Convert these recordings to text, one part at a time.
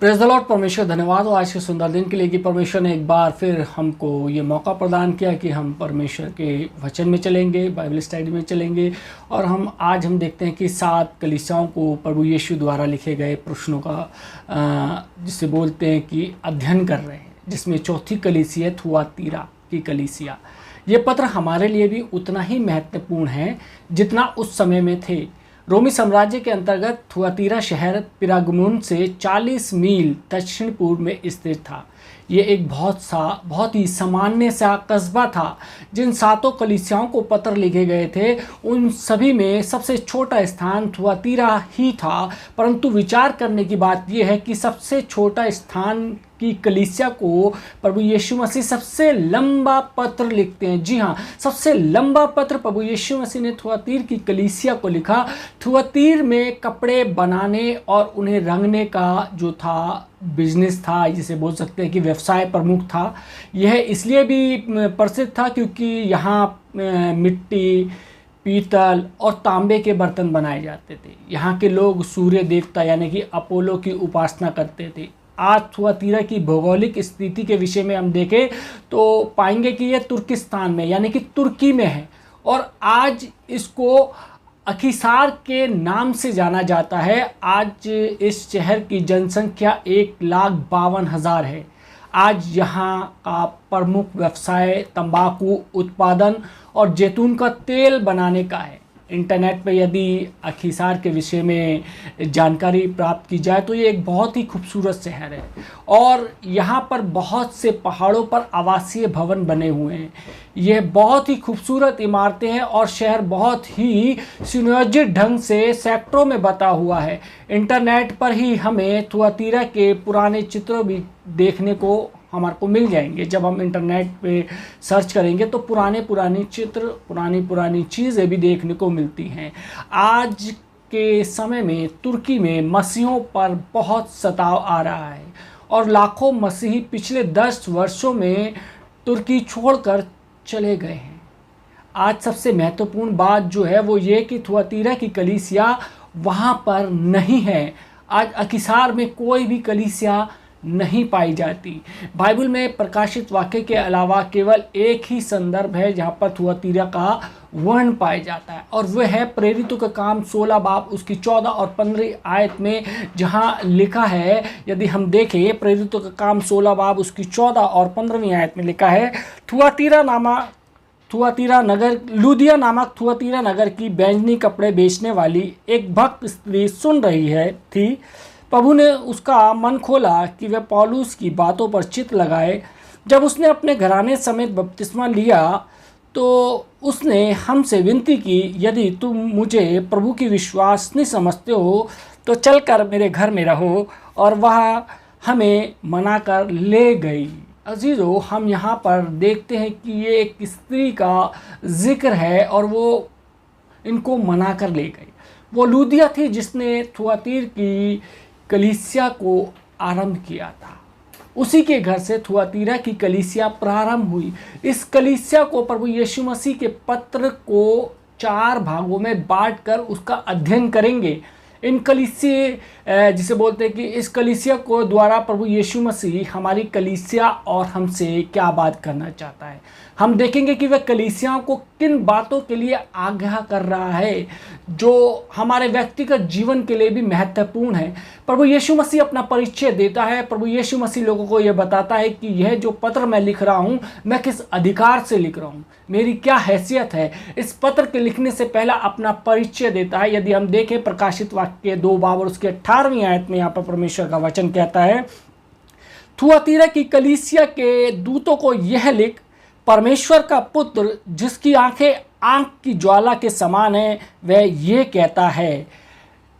Praise the Lord. परमेश्वर धन्यवाद हो आज के सुंदर दिन के लिए कि परमेश्वर ने एक बार फिर हमको ये मौका प्रदान किया कि हम परमेश्वर के वचन में चलेंगे, बाइबल स्टडी में चलेंगे। और आज हम देखते हैं कि 7 कलीसियाओं को प्रभु यीशु द्वारा लिखे गए प्रश्नों का जिसे बोलते हैं कि अध्ययन कर रहे हैं, जिसमें चौथी कलीसिया थुआतीरा की कलीसिया। ये पत्र हमारे लिए भी उतना ही महत्वपूर्ण है जितना उस समय में थे। रोमी साम्राज्य के अंतर्गत थुआतीरा शहर पिरागमुन से 40 मील दक्षिण पूर्व में स्थित था। ये एक बहुत ही सामान्य सा कस्बा था। जिन 7 कलीसियाओं को पत्र लिखे गए थे उन सभी में सबसे छोटा स्थान थुआतीरा ही था। परंतु विचार करने की बात यह है कि सबसे छोटा स्थान की कलीसिया को प्रभु यीशु मसीह सबसे लंबा पत्र लिखते हैं। जी हाँ, सबसे लंबा पत्र प्रभु यीशु मसीह ने थुआतीर की कलीसिया को लिखा। थुआतीर में कपड़े बनाने और उन्हें रंगने का जो था बिजनेस था, जिसे बोल सकते हैं कि व्यवसाय प्रमुख था। यह इसलिए भी प्रसिद्ध था क्योंकि यहाँ मिट्टी, पीतल और तांबे के बर्तन बनाए जाते थे। यहाँ के लोग सूर्य देवता यानी कि अपोलो की उपासना करते थे। आज थुआतीरा की भौगोलिक स्थिति के विषय में हम देखें तो पाएंगे कि यह तुर्किस्तान में यानी कि तुर्की में है और आज इसको अखीसार के नाम से जाना जाता है। आज इस शहर की जनसंख्या 1,52,000 है। आज यहाँ का प्रमुख व्यवसाय तंबाकू उत्पादन और जैतून का तेल बनाने का है। इंटरनेट पर यदि अखीसार के विषय में जानकारी प्राप्त की जाए तो ये एक बहुत ही खूबसूरत शहर है और यहाँ पर बहुत से पहाड़ों पर आवासीय भवन बने हुए हैं। यह बहुत ही खूबसूरत इमारतें हैं और शहर बहुत ही सुनियोजित ढंग से सेक्टरों में बटा हुआ है। इंटरनेट पर ही हमें थुआतीरा के पुराने चित्र भी देखने को हमारे को मिल जाएंगे। जब हम इंटरनेट पे सर्च करेंगे तो पुराने चित्र, पुरानी चीज़ें भी देखने को मिलती हैं। आज के समय में तुर्की में मसीहों पर बहुत सताव आ रहा है और लाखों मसीही पिछले 10 वर्षों में तुर्की छोड़कर चले गए हैं। आज सबसे महत्वपूर्ण बात जो है वो ये कि थुआतीरा की कलीसिया वहाँ पर नहीं है। आज अखीसार में कोई भी कलीसिया नहीं पाई जाती। बाइबल में प्रकाशित वाक्य के अलावा केवल एक ही संदर्भ है जहाँ पर थुआतीरा का वर्णन पाया जाता है और वह है प्रेरितों का काम 16 बाब उसकी 14 और 15 आयत में, जहाँ लिखा है, यदि हम देखें प्रेरितों का काम 16 बाब उसकी 14 और 15वीं आयत में लिखा है, लुदिया नामक थुआतीरा नगर की बैंजनी कपड़े बेचने वाली एक भक्त स्त्री सुन रही थी। प्रभु ने उसका मन खोला कि वह पौलुस की बातों पर चित्त लगाए। जब उसने अपने घराने समेत बपतिस्मा लिया तो उसने हमसे विनती की, यदि तुम मुझे प्रभु की विश्वासनीय समझते हो तो चलकर मेरे घर में रहो, और वह हमें मनाकर ले गई। अजीजों, हम यहाँ पर देखते हैं कि ये एक स्त्री का जिक्र है और वो इनको मनाकर ले गई। वो लुदिया थी जिसने थुआतीर की कलीसिया को आरंभ किया था। उसी के घर से थुआतीरा की कलीसिया प्रारंभ हुई। इस कलीसिया को प्रभु यीशु मसीह के पत्र को 4 भागों में बांटकर उसका अध्ययन करेंगे। इन कलीसिया जिसे बोलते हैं कि इस कलीसिया को द्वारा प्रभु यीशु मसीह हमारी कलीसिया और हमसे क्या बात करना चाहता है। हम देखेंगे कि वह कलीसियाओं को किन बातों के लिए आगाह कर रहा है जो हमारे व्यक्तिगत जीवन के लिए भी महत्वपूर्ण है। प्रभु यीशु मसीह अपना परिचय देता है। प्रभु यीशु मसीह लोगों को यह बताता है कि यह जो पत्र मैं लिख रहा हूँ मैं किस अधिकार से लिख रहा हूँ, मेरी क्या हैसियत है। इस पत्र के लिखने से पहला अपना परिचय देता है। यदि हम देखें प्रकाशित वाक्य 2 बाब और उसके 18वीं आयत में यहाँ पर परमेश्वर का वचन कहता है, थुआतीरा की कलीसिया के दूतों को यह लिख, परमेश्वर का पुत्र जिसकी आंखें आंख की ज्वाला के समान है, वह ये कहता है।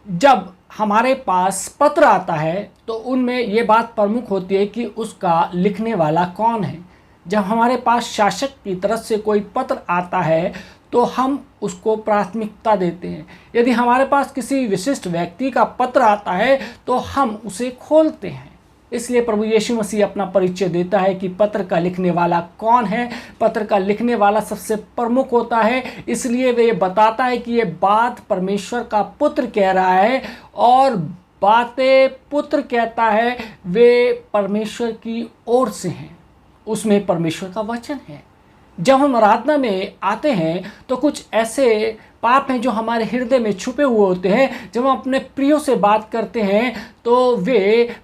जब हमारे पास पत्र आता है तो उनमें ये बात प्रमुख होती है कि उसका लिखने वाला कौन है। जब हमारे पास शासक की तरफ से कोई पत्र आता है तो हम उसको प्राथमिकता देते हैं। यदि हमारे पास किसी विशिष्ट व्यक्ति का पत्र आता है तो हम उसे खोलते हैं। इसलिए प्रभु यीशु मसीह अपना परिचय देता है कि पत्र का लिखने वाला कौन है। पत्र का लिखने वाला सबसे प्रमुख होता है, इसलिए वे बताता है कि ये बात परमेश्वर का पुत्र कह रहा है और बातें पुत्र कहता है वे परमेश्वर की ओर से हैं, उसमें परमेश्वर का वचन है। जब हम आराधना में आते हैं तो कुछ ऐसे पाप हैं जो हमारे हृदय में छुपे हुए होते हैं। जब हम अपने प्रियो से बात करते हैं तो वे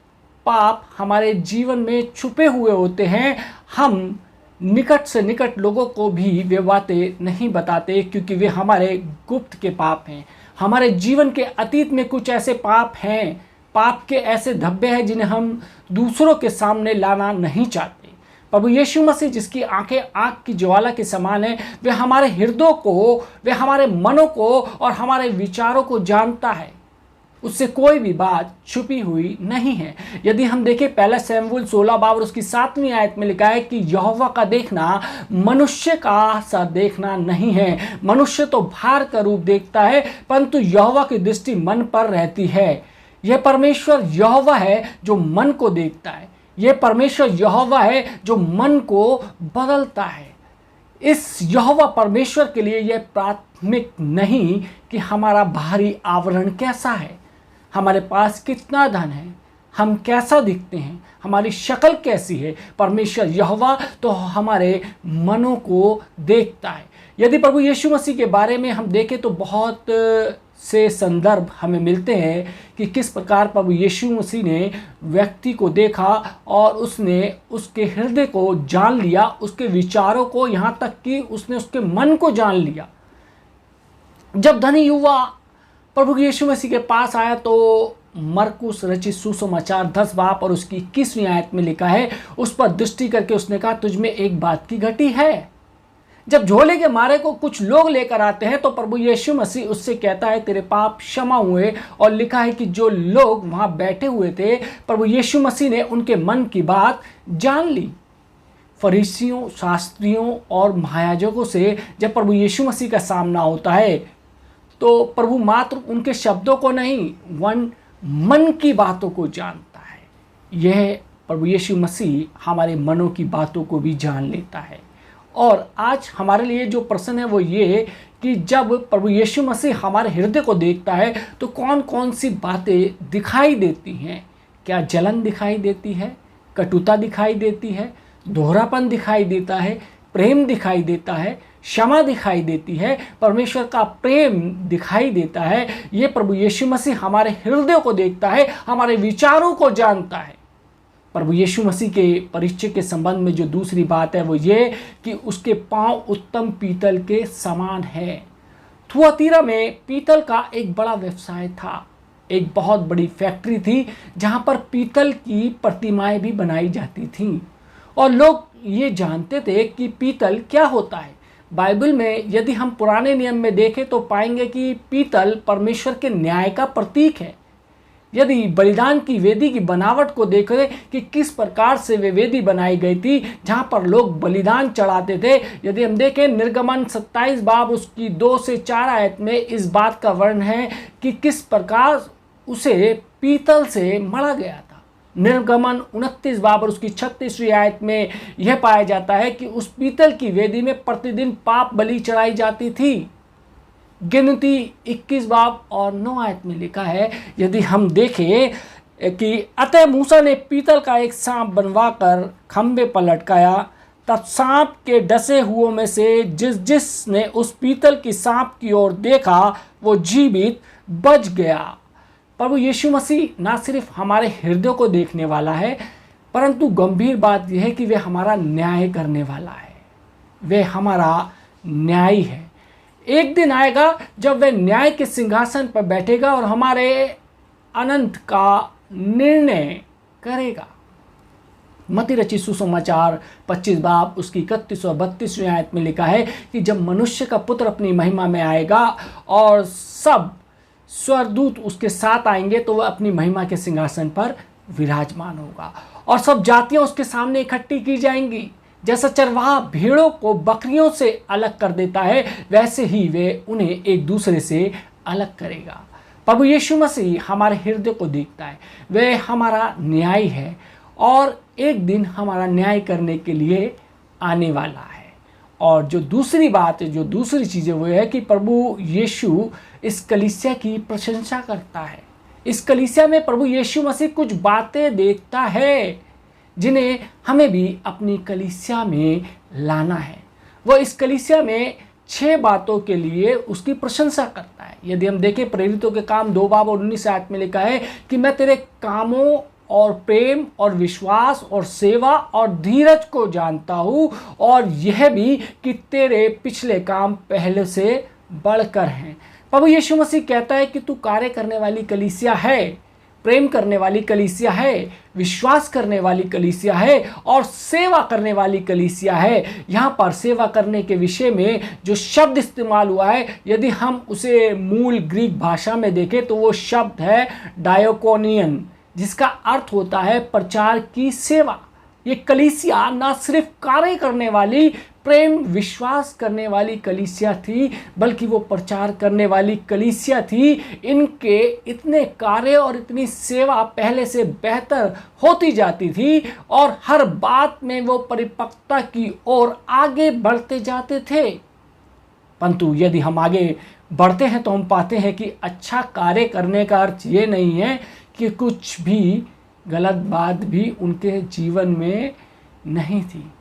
पाप हमारे जीवन में छुपे हुए होते हैं। हम निकट से निकट लोगों को भी वे बातें नहीं बताते क्योंकि वे हमारे गुप्त के पाप हैं। हमारे जीवन के अतीत में कुछ ऐसे पाप हैं, पाप के ऐसे धब्बे हैं जिन्हें हम दूसरों के सामने लाना नहीं चाहते। प्रभु यीशु मसीह जिसकी आंखें आग की ज्वाला के समान है, वे हमारे हृदयों को, वे हमारे मनों को और हमारे विचारों को जानता है। उससे कोई भी बात छुपी हुई नहीं है। यदि हम देखें पहला शमूएल 16 बाब और उसकी 7वीं आयत में लिखा है कि यहोवा का देखना मनुष्य का सा देखना नहीं है। मनुष्य तो भार का रूप देखता है परंतु यहोवा की दृष्टि मन पर रहती है। यह परमेश्वर यहोवा है जो मन को देखता है। यह परमेश्वर यहोवा है जो मन को बदलता है। इस यहोवा परमेश्वर के लिए यह प्राथमिक नहीं कि हमारा बाहरी आवरण कैसा है, हमारे पास कितना धन है, हम कैसा दिखते हैं, हमारी शक्ल कैसी है। परमेश्वर यहोवा तो हमारे मनों को देखता है। यदि प्रभु यीशु मसीह के बारे में हम देखें तो बहुत से संदर्भ हमें मिलते हैं कि किस प्रकार प्रभु यीशु मसीह ने व्यक्ति को देखा और उसने उसके हृदय को जान लिया, उसके विचारों को, यहाँ तक कि उसने उसके मन को जान लिया। जब धनी युवा प्रभु यीशु मसीह के पास आया तो मरकुस रचित सुसमाचार 10 बाब और उसकी 21वीं आयत में लिखा है, उस पर दृष्टि करके उसने कहा तुझ में एक बात की घटी है। जब झोले के मारे को कुछ लोग लेकर आते हैं तो प्रभु यीशु मसीह उससे कहता है तेरे पाप क्षमा हुए। और लिखा है कि जो लोग वहां बैठे हुए थे प्रभु यीशु मसीह ने उनके मन की बात जान ली। फरीसियों, शास्त्रियों और महायाजकों से जब प्रभु यीशु मसीह का सामना होता है तो प्रभु मात्र उनके शब्दों को नहीं, मन की बातों को जानता है। यह प्रभु यीशु मसीह हमारे मनों की बातों को भी जान लेता है। और आज हमारे लिए जो प्रश्न है वो ये कि जब प्रभु यीशु मसीह हमारे हृदय को देखता है तो कौन कौन सी बातें दिखाई देती हैं। क्या जलन दिखाई देती है, कटुता दिखाई देती है, दोहरापन दिखाई देता है, प्रेम दिखाई देता है, क्षमा दिखाई देती है, परमेश्वर का प्रेम दिखाई देता है। ये प्रभु यीशु मसीह हमारे हृदय को देखता है, हमारे विचारों को जानता है। प्रभु यीशु मसीह के परिचय के संबंध में जो दूसरी बात है वो ये कि उसके पांव उत्तम पीतल के समान है। थुआतीरा में पीतल का एक बड़ा व्यवसाय था, एक बहुत बड़ी फैक्ट्री थी जहां पर पीतल की प्रतिमाएं भी बनाई जाती थीं और लोग ये जानते थे कि पीतल क्या होता है। बाइबल में यदि हम पुराने नियम में देखें तो पाएंगे कि पीतल परमेश्वर के न्याय का प्रतीक है। यदि बलिदान की वेदी की बनावट को देखें कि किस प्रकार से वे वेदी बनाई गई थी जहां पर लोग बलिदान चढ़ाते थे, यदि हम देखें निर्गमन 27 बाब उसकी 2 से 4 आयत में इस बात का वर्णन है कि किस प्रकार उसे पीतल से मढ़ा गया था। निर्गमन 29 बाब और उसकी 36वीं आयत में यह पाया जाता है कि उस पीतल की वेदी में प्रतिदिन पाप बलि चढ़ाई जाती थी। गिनती 21 बाब और 9 आयत में लिखा है, यदि हम देखें कि अतः मूसा ने पीतल का एक सांप बनवाकर खंबे पर लटकाया, तब सांप के डसे हुओं में से जिसने उस पीतल की सांप की ओर देखा वो जीवित बच गया। प्रभु यीशु मसीह ना सिर्फ हमारे हृदय को देखने वाला है परंतु गंभीर बात यह है कि वे हमारा न्याय करने वाला है। वे हमारा न्यायी है। एक दिन आएगा जब वह न्याय के सिंहासन पर बैठेगा और हमारे अनंत का निर्णय करेगा। मत्ती रचित सुसमाचार 25 बाब उसकी 31 और 32वीं आयत में लिखा है कि जब मनुष्य का पुत्र अपनी महिमा में आएगा और सब स्वर्गदूत उसके साथ आएंगे तो वह अपनी महिमा के सिंहासन पर विराजमान होगा और सब जातियां उसके सामने इकट्ठी की जाएंगी। जैसा चरवाहा भेड़ों को बकरियों से अलग कर देता है वैसे ही वे उन्हें एक दूसरे से अलग करेगा। प्रभु यीशु मसीह हमारे हृदय को देखता है, वह हमारा न्याय है और एक दिन हमारा न्याय करने के लिए आने वाला है। और जो दूसरी बात है, जो दूसरी चीज़ है वो है कि प्रभु यीशु इस कलीसिया की प्रशंसा करता है। इस कलीसिया में प्रभु यीशु मसीह कुछ बातें देखता है जिन्हें हमें भी अपनी कलीसिया में लाना है। वो इस कलीसिया में 6 बातों के लिए उसकी प्रशंसा करता है। यदि हम देखें प्रेरितों के काम 2 बाब और 19 आयत में लिखा है कि मैं तेरे कामों और प्रेम और विश्वास और सेवा और धीरज को जानता हूँ, और यह भी कि तेरे पिछले काम पहले से बढ़कर हैं। प्रभु यीशु मसीह कहता है कि तू कार्य करने वाली कलीसिया है, प्रेम करने वाली कलीसिया है, विश्वास करने वाली कलीसिया है और सेवा करने वाली कलीसिया है। यहाँ पर सेवा करने के विषय में जो शब्द इस्तेमाल हुआ है, यदि हम उसे मूल ग्रीक भाषा में देखें तो वो शब्द है डायोकोनियन, जिसका अर्थ होता है प्रचार की सेवा। ये कलीसिया न सिर्फ कार्य करने वाली, प्रेम विश्वास करने वाली कलीसिया थी, बल्कि वो प्रचार करने वाली कलीसिया थी। इनके इतने कार्य और इतनी सेवा पहले से बेहतर होती जाती थी और हर बात में वो परिपक्वता की ओर आगे बढ़ते जाते थे। परंतु यदि हम आगे बढ़ते हैं तो हम पाते हैं कि अच्छा कार्य करने का अर्थ ये नहीं है कि कुछ भी गलत बात भी उनके जीवन में नहीं थी।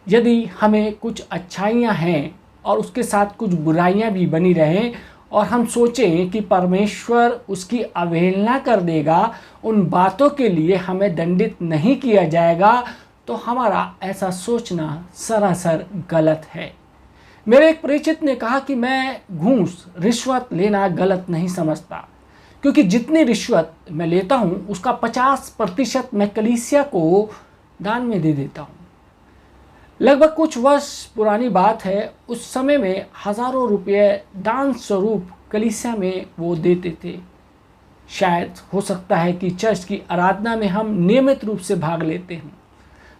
यदि हमें कुछ अच्छाइयाँ हैं और उसके साथ कुछ बुराइयाँ भी बनी रहें और हम सोचें कि परमेश्वर उसकी अवहेलना कर देगा, उन बातों के लिए हमें दंडित नहीं किया जाएगा, तो हमारा ऐसा सोचना सरासर गलत है। मेरे एक परिचित ने कहा कि मैं घूस रिश्वत लेना गलत नहीं समझता, क्योंकि जितनी रिश्वत मैं लेता हूँ उसका 50% मैं कलीसिया को दान में दे देता हूँ। लगभग कुछ वर्ष पुरानी बात है, उस समय में हज़ारों रुपये दान स्वरूप कलीसिया में वो देते थे। शायद हो सकता है कि चर्च की आराधना में हम नियमित रूप से भाग लेते हों,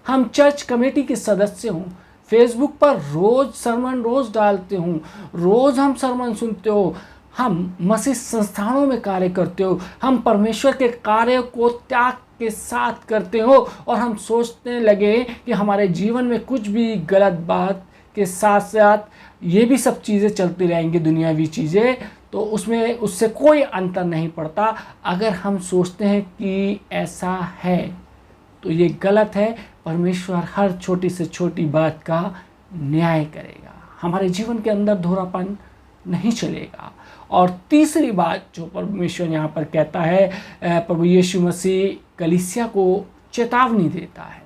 हम चर्च कमेटी के सदस्य हों, फेसबुक पर रोज़ सरमन रोज़ डालते हों, रोज़ हम सरमन सुनते हो, हम मसीह संस्थानों में कार्य करते हो, हम परमेश्वर के कार्य को त्याग के साथ करते हो और हम सोचने लगे कि हमारे जीवन में कुछ भी गलत बात के साथ साथ ये भी सब चीज़ें चलती रहेंगी, दुनियावी चीज़ें, तो उसमें उससे कोई अंतर नहीं पड़ता। अगर हम सोचते हैं कि ऐसा है तो ये गलत है। परमेश्वर हर छोटी से छोटी बात का न्याय करेगा, हमारे जीवन के अंदर दोहरापन नहीं चलेगा। और तीसरी बात जो परमेश्वर यहाँ पर कहता है, प्रभु यीशु मसीह कलीसिया को चेतावनी देता है।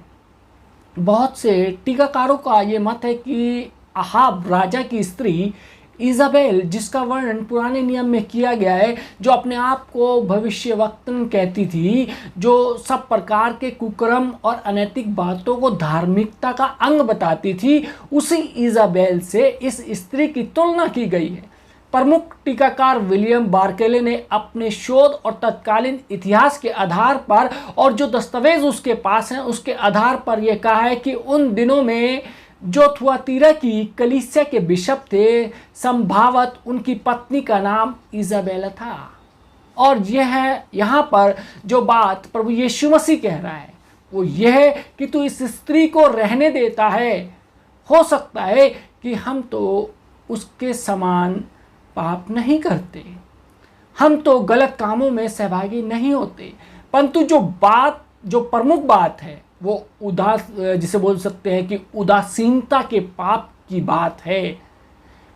बहुत से टीकाकारों का ये मत है कि अहाब राजा की स्त्री इजाबेल, जिसका वर्णन पुराने नियम में किया गया है, जो अपने आप को भविष्यवक्तन कहती थी, जो सब प्रकार के कुकर्म और अनैतिक बातों को धार्मिकता का अंग बताती थी, उसी इजाबेल से इस स्त्री की तुलना की गई है। प्रमुख टीकाकार विलियम बार्केले ने अपने शोध और तत्कालीन इतिहास के आधार पर और जो दस्तावेज उसके पास हैं उसके आधार पर यह कहा है कि उन दिनों में जो थुआतीरा की कलीसिया के बिशप थे, संभावत उनकी पत्नी का नाम इजाबेला था। और यह है यहाँ पर जो बात प्रभु यीशु मसीह कह रहा है वो यह है कि तू इस स्त्री को रहने देता है। हो सकता है कि हम तो उसके समान पाप नहीं करते, हम तो गलत कामों में सहभागी नहीं होते, परंतु जो प्रमुख बात है वो जिसे बोल सकते हैं कि उदासीनता के पाप की बात है।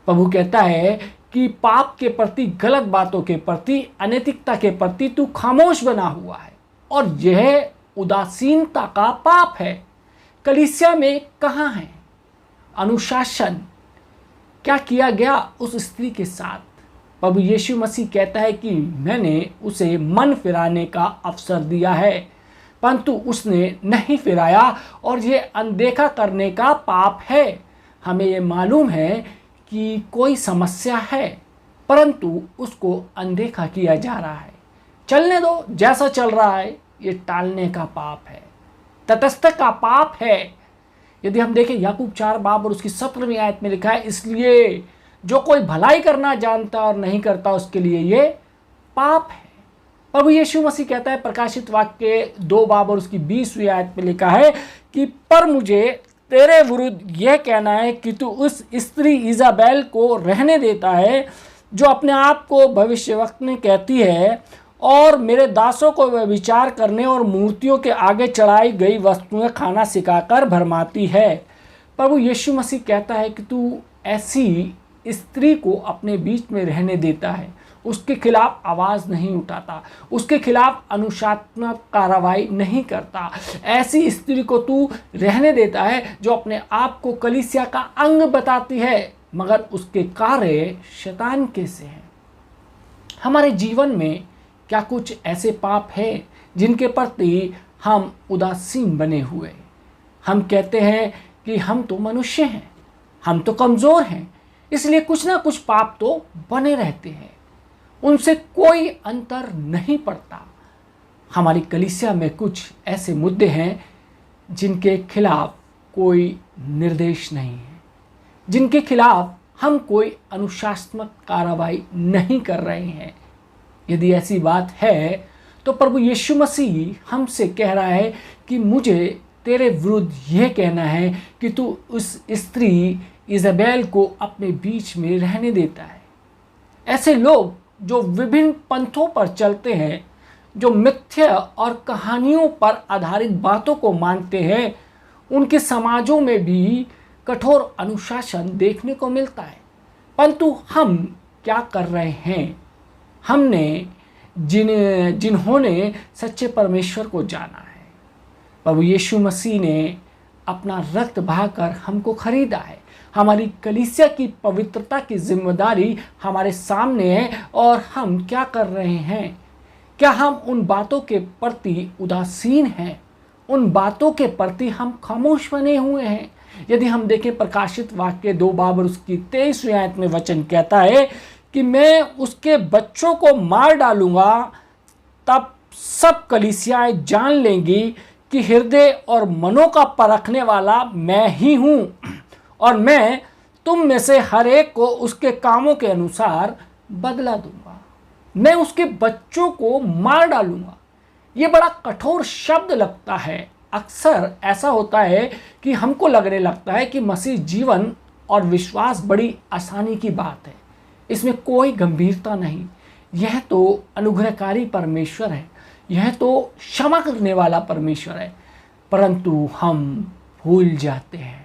प्रभु कहता है कि पाप के प्रति, गलत बातों के प्रति, अनैतिकता के प्रति तू खामोश बना हुआ है, और यह उदासीनता का पाप है। कलीसिया में कहाँ है अनुशासन? क्या किया गया उस स्त्री के साथ? प्रभु यीशु मसीह कहता है कि मैंने उसे मन फिराने का अवसर दिया है, परंतु उसने नहीं फिराया, और ये अनदेखा करने का पाप है। हमें ये मालूम है कि कोई समस्या है, परंतु उसको अनदेखा किया जा रहा है। चलने दो, जैसा चल रहा है, ये टालने का पाप है, तटस्थ का पाप है। यदि हम देखें याकूब 4 बाब और उसकी 17वीं आयत में लिखा है, इसलिए जो कोई भलाई करना जानता और नहीं करता उसके लिए ये पाप है। प्रभु यीशु मसीह कहता है प्रकाशित वाक्य 2 बाब और उसकी 20वीं आयत में लिखा है कि पर मुझे तेरे विरुद्ध यह कहना है कि तू उस स्त्री इजाबेल को रहने देता है, जो अपने आप को भविष्यवक्तनी कहती है और मेरे दासों को व्यभिचार करने और मूर्तियों के आगे चढ़ाई गई वस्तुएं खाना सिखाकर भरमाती है। प्रभु यीशु मसीह कहता है कि तू ऐसी स्त्री को अपने बीच में रहने देता है, उसके खिलाफ आवाज़ नहीं उठाता, उसके खिलाफ अनुशासनात्मक कार्रवाई नहीं करता। ऐसी स्त्री को तू रहने देता है जो अपने आप को कलीसिया का अंग बताती है, मगर उसके कार्य शैतान के से हैं। हमारे जीवन में क्या कुछ ऐसे पाप हैं जिनके प्रति हम उदासीन बने हुए? हम कहते हैं कि हम तो मनुष्य हैं, हम तो कमज़ोर हैं, इसलिए कुछ ना कुछ पाप तो बने रहते हैं, उनसे कोई अंतर नहीं पड़ता। हमारी कलीसिया में कुछ ऐसे मुद्दे हैं जिनके खिलाफ कोई निर्देश नहीं है, जिनके खिलाफ हम कोई अनुशासनात्मक कार्रवाई नहीं कर रहे हैं। यदि ऐसी बात है तो प्रभु यीशु मसीह हमसे कह रहा है कि मुझे तेरे विरुद्ध यह कहना है कि तू उस स्त्री इज़ाबेल को अपने बीच में रहने देता है। ऐसे लोग जो विभिन्न पंथों पर चलते हैं, जो मिथ्या और कहानियों पर आधारित बातों को मानते हैं, उनके समाजों में भी कठोर अनुशासन देखने को मिलता है। परंतु हम क्या कर रहे हैं? हमने जिन्होंने सच्चे परमेश्वर को जाना है, प्रभु यीशु मसीह ने अपना रक्त बहाकर हमको खरीदा है। हमारी कलीसिया की पवित्रता की जिम्मेदारी हमारे सामने है और हम क्या कर रहे हैं? क्या हम उन बातों के प्रति उदासीन हैं? उन बातों के प्रति हम खामोश बने हुए हैं? यदि हम देखें प्रकाशित वाक्य 2 बाब उसकी 23वीं आयत में वचन कहता है कि मैं उसके बच्चों को मार डालूंगा, तब सब कलीसियाएं जान लेंगी कि हृदय और मनों का परखने वाला मैं ही हूँ, और मैं तुम में से हर एक को उसके कामों के अनुसार बदला दूंगा। मैं उसके बच्चों को मार डालूंगा। ये बड़ा कठोर शब्द लगता है। अक्सर ऐसा होता है कि हमको लगने लगता है कि मसीह जीवन और विश्वास बड़ी आसानी की बात है, इसमें कोई गंभीरता नहीं। यह तो अनुग्रहकारी परमेश्वर है, यह तो क्षमा करने वाला परमेश्वर है। परंतु हम भूल जाते हैं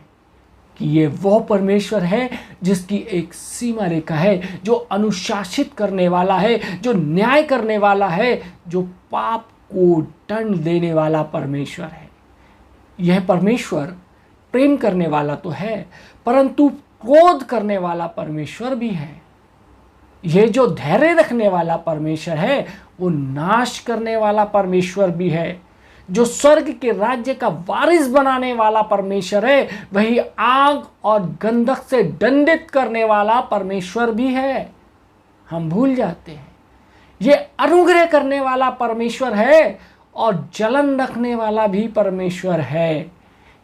कि ये वो परमेश्वर है जिसकी एक सीमा रेखा है, जो अनुशासित करने वाला है, जो न्याय करने वाला है, जो पाप को दंड देने वाला परमेश्वर है। यह परमेश्वर प्रेम करने वाला तो है, परंतु क्रोध करने वाला परमेश्वर भी है। यह जो धैर्य रखने वाला परमेश्वर है, वो नाश करने वाला परमेश्वर भी है। जो स्वर्ग के राज्य का वारिस बनाने वाला परमेश्वर है, वही आग और गंधक से दंडित करने वाला परमेश्वर भी है। हम भूल जाते हैं ये अनुग्रह करने वाला परमेश्वर है और जलन रखने वाला भी परमेश्वर है।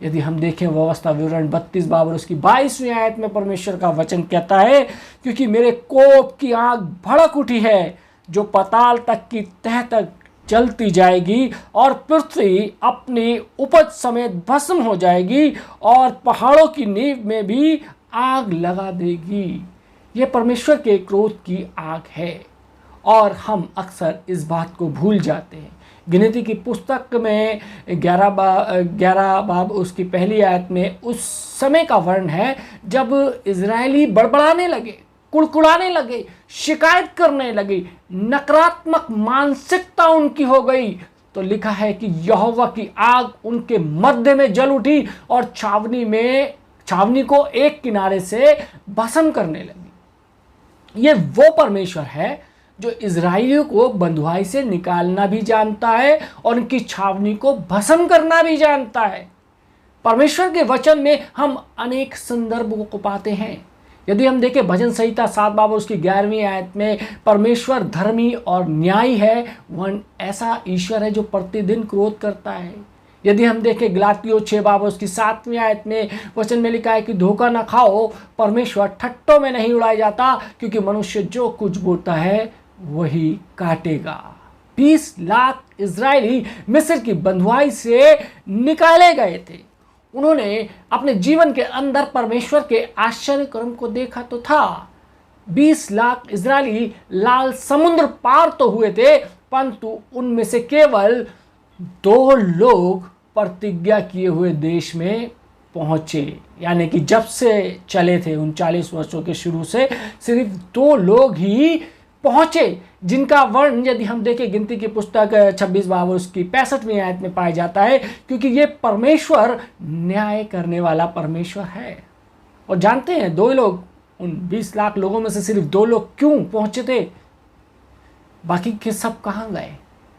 यदि हम देखें व्यवस्था विवरण 32 बाब उसकी 22वीं आयत में परमेश्वर का वचन कहता है, क्योंकि मेरे कोप की आग भड़क उठी है, जो पाताल तक की तह तक जलती जाएगी, और पृथ्वी अपनी उपज समेत भस्म हो जाएगी, और पहाड़ों की नींव में भी आग लगा देगी। यह परमेश्वर के क्रोध की आग है, और हम अक्सर इस बात को भूल जाते हैं। गिनती की पुस्तक में 11 बाब उसकी पहली आयत में उस समय का वर्ण है जब इजरायली बड़बड़ाने लगे, कुड़कुड़ाने लगे, शिकायत करने लगे, नकारात्मक मानसिकता उनकी हो गई। तो लिखा है कि यहोवा की आग उनके मध्य में जल उठी और छावनी को एक किनारे से भस्म करने लगी। ये वो परमेश्वर है जो इजराइलियों को बंधुआई से निकालना भी जानता है और उनकी छावनी को भस्म करना भी जानता है। परमेश्वर के वचन में हम अनेक संदर्भों को पाते हैं। यदि हम देखें भजन संहिता 7 बाब उसकी 11वीं आयत में परमेश्वर धर्मी और न्यायी है। वह ऐसा ईश्वर है जो प्रतिदिन क्रोध करता है। यदि हम देखें गलातियों 6 बाब उसकी 7वीं आयत में वचन में लिखा है कि धोखा न खाओ, परमेश्वर ठट्टों में नहीं उड़ाया जाता, क्योंकि मनुष्य जो कुछ बोता है वही काटेगा। 20 लाख इजरायली मिस्र की बंधुआई से निकाले गए थे। उन्होंने अपने जीवन के अंदर परमेश्वर के आश्चर्य कर्म को देखा तो था। 20 लाख इजरायली लाल समुद्र पार तो हुए थे, परंतु उनमें से केवल 2 लोग प्रतिज्ञा किए हुए देश में पहुंचे। यानी कि जब से चले थे 39 वर्षों के शुरू से सिर्फ 2 लोग ही पहुंचे, जिनका वर्ण यदि हम देखें गिनती की पुस्तक 26 बाब उसकी 65वीं आयत में पाया जाता है, क्योंकि ये परमेश्वर न्याय करने वाला परमेश्वर है। और जानते हैं 2 लोग, उन 20 लाख लोगों में से सिर्फ 2 लोग क्यों पहुंचे थे? बाकी के सब कहाँ गए?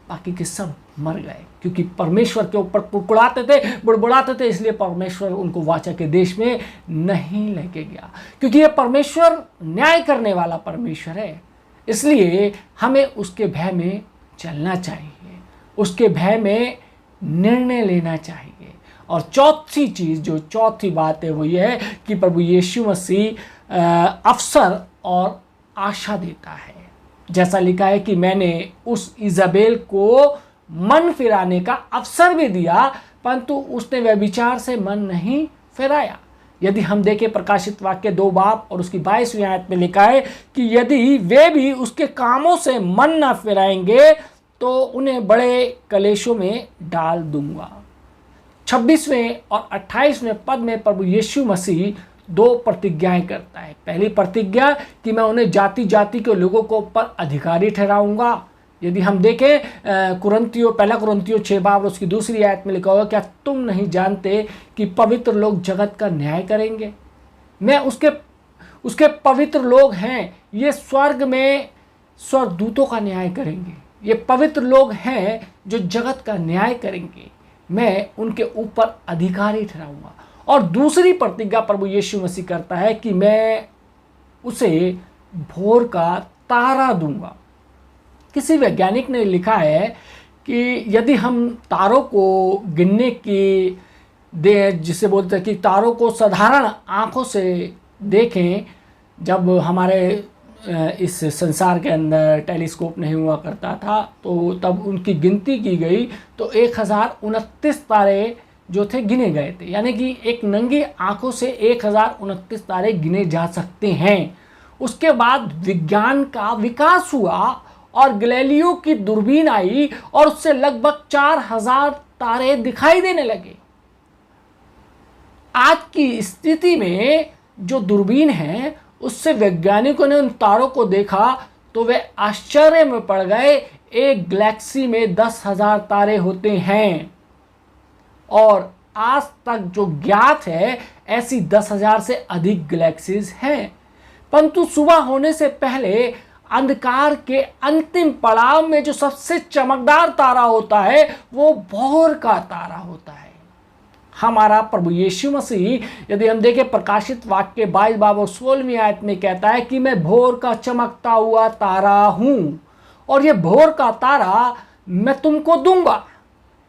बाकी के सब मर गए, क्योंकि परमेश्वर के ऊपर कुड़कुड़ाते थे, बुड़बुड़ाते थे, इसलिए परमेश्वर उनको वाचा के देश में नहीं लेके गया। क्योंकि ये परमेश्वर न्याय करने वाला परमेश्वर है, इसलिए हमें उसके भय में चलना चाहिए, उसके भय में निर्णय लेना चाहिए। और चौथी बात है वो ये है कि प्रभु यीशु मसीह अवसर और आशा देता है। जैसा लिखा है कि मैंने उस इज़ाबेल को मन फिराने का अवसर भी दिया, परंतु उसने व्यभिचार से मन नहीं फिराया। यदि हम देखें प्रकाशित वाक्य 2 बाब और उसकी 22वीं आयत में लिखा है कि यदि वे भी उसके कामों से मन न फिराएंगे तो उन्हें बड़े कलेशों में डाल दूंगा। 26वें और 28वें पद में प्रभु यीशु मसीह 2 प्रतिज्ञाएं करता है। पहली प्रतिज्ञा कि मैं उन्हें जाति जाति के लोगों को ऊपर अधिकारी ठहराऊंगा। यदि हम देखें पहला कुरिन्थियों 6 बाब उसकी 2री आयत में लिखा हुआ, क्या तुम नहीं जानते कि पवित्र लोग जगत का न्याय करेंगे? मैं उसके पवित्र लोग हैं, ये स्वर्ग में स्वर्गदूतों का न्याय करेंगे। ये पवित्र लोग हैं जो जगत का न्याय करेंगे, मैं उनके ऊपर अधिकारी ठहराऊंगा। और दूसरी प्रतिज्ञा प्रभु यीशु मसीह करता है कि मैं उसे भोर का तारा दूंगा। किसी वैज्ञानिक ने लिखा है कि यदि हम तारों को गिनने की जिसे बोलते हैं कि तारों को साधारण आंखों से देखें, जब हमारे इस संसार के अंदर टेलीस्कोप नहीं हुआ करता था तो तब उनकी गिनती की गई तो 1029 तारे जो थे गिने गए थे। यानी कि एक नंगी आंखों से 1029 तारे गिने जा सकते हैं। उसके बाद विज्ञान का विकास हुआ और गैलीलियो की दूरबीन आई और उससे लगभग 4000 तारे दिखाई देने लगे। आज की स्थिति में जो दूरबीन है उससे वैज्ञानिकों ने उन तारों को देखा तो वे आश्चर्य में पड़ गए। एक गैलेक्सी में 10,000 तारे होते हैं और आज तक जो ज्ञात है ऐसी 10,000 से अधिक गैलेक्सीज हैं। परंतु सुबह होने से पहले अंधकार के अंतिम पड़ाव में जो सबसे चमकदार तारा होता है वो भोर का तारा होता है। हमारा प्रभु यीशु मसीह, यदि हम देखें प्रकाशित वाक्य 22 बाब और 16वीं आयत में कहता है कि मैं भोर का चमकता हुआ तारा हूं और ये भोर का तारा मैं तुमको दूंगा।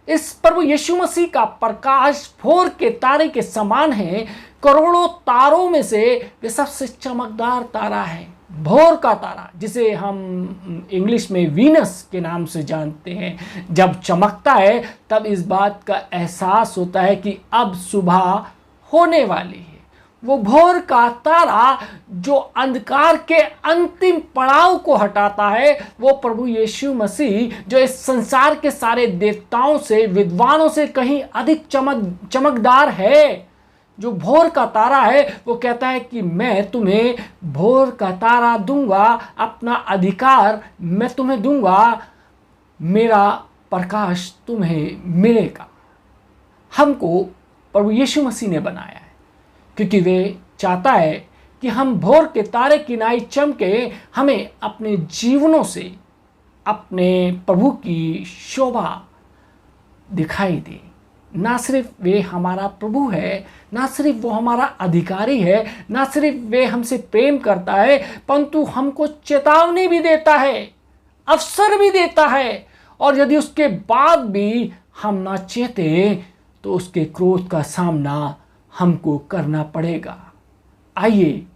इस प्रभु यीशु मसीह का प्रकाश भोर के तारे के समान है। करोड़ों तारों में से वे सबसे चमकदार तारा है, भोर का तारा, जिसे हम इंग्लिश में वीनस के नाम से जानते हैं। जब चमकता है तब इस बात का एहसास होता है कि अब सुबह होने वाली है। वो भोर का तारा जो अंधकार के अंतिम पड़ाव को हटाता है, वो प्रभु यीशु मसीह जो इस संसार के सारे देवताओं से, विद्वानों से कहीं अधिक चमकदार है, जो भोर का तारा है, वो कहता है कि मैं तुम्हें भोर का तारा दूंगा, अपना अधिकार मैं तुम्हें दूंगा, मेरा प्रकाश तुम्हें मिलेगा। हमको प्रभु यीशु मसीह ने बनाया है क्योंकि वे चाहता है कि हम भोर के तारे की नाई चमके, हमें अपने जीवनों से अपने प्रभु की शोभा दिखाई दे। ना सिर्फ वे हमारा प्रभु है, ना सिर्फ वो हमारा अधिकारी है, ना सिर्फ वे हमसे प्रेम करता है, परंतु हमको चेतावनी भी देता है, अवसर भी देता है। और यदि उसके बाद भी हम ना चेते तो उसके क्रोध का सामना हमको करना पड़ेगा। आइए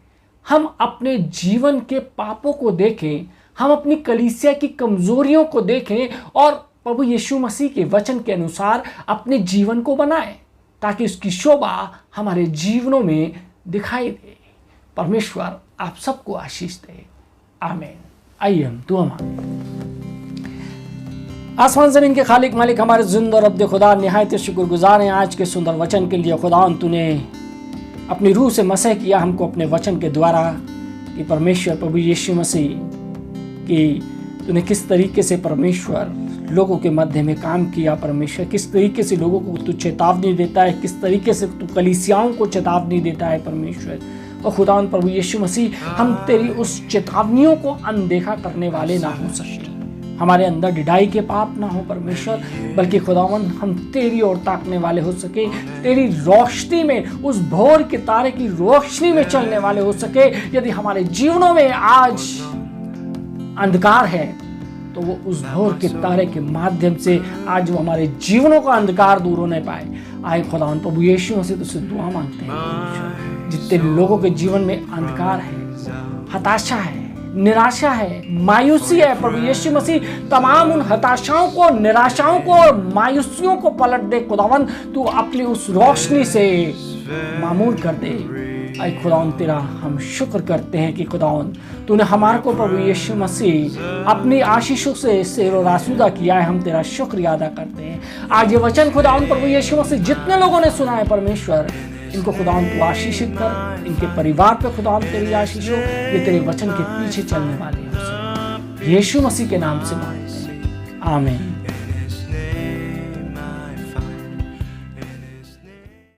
हम अपने जीवन के पापों को देखें, हम अपनी कलीसिया की कमजोरियों को देखें और प्रभु यीशु मसीह के वचन के अनुसार अपने जीवन को बनाएं ताकि उसकी शोभा हमारे जीवनों में दिखाई दे। परमेश्वर आप सबको आशीष दे। आमीन। आइए हम दुआ मांगें। आसमान ज़मीन के खालिक मालिक हमारे जिंदा और अब्द खुदा, निहायत शुक्रगुजार हैं आज के सुंदर वचन के लिए। खुदा तूने अपनी रूह से मसह किया हमको अपने वचन के द्वारा कि परमेश्वर प्रभु यीशु मसीह कि तूने किस तरीके से परमेश्वर लोगों के मध्य में काम किया। परमेश्वर किस तरीके से लोगों को तू चेतावनी देता है, किस तरीके से तू कलीसियाओं को चेतावनी देता है परमेश्वर। और खुदा प्रभु यीशु मसीह हम तेरी उस चेतावनियों को अनदेखा करने वाले ना हो सके, हमारे अंदर ढिठाई के पाप ना हो परमेश्वर, बल्कि खुदावन हम तेरी ओर ताकने वाले हो सके, तेरी रोशनी में, उस भोर के तारे की रोशनी में चलने वाले हो सके। यदि हमारे जीवनों में आज अंधकार है तो वो उस भोर के तारे के माध्यम से आज वो हमारे जीवनों का अंधकार दूर होने पाए। आए खुदावन प्रभु यीशु से तुझसे दुआ मांगते हैं, जितने लोगों के जीवन में अंधकार है, हताशा है, निराशा है, मायूसी है, प्रभु यीशु मसीह तमाम उन हताशाओं को, निराशाओं को और मायूसियों को पलट दे। खुदावन तू अपनी उस रोशनी से मामूल कर दे। ऐ खुदावन तेरा हम शुक्र करते हैं कि खुदावन तूने हमारे को प्रभु यीशु मसीह अपनी आशीषों से सेरो रासूदा किया है। हम तेरा शुक्रिया अदा करते हैं। आज ये वचन खुदावन प्रभु यीशु मसीह जितने लोगों ने सुना है परमेश्वर, इनको खुदावन तू आशीषित कर, इनके परिवार पे खुदावन तेरी आशीष हो, ये तेरे वचन के पीछे चलने वाले हैं। यीशु मसीह के नाम से मांगते हैं, आमीन।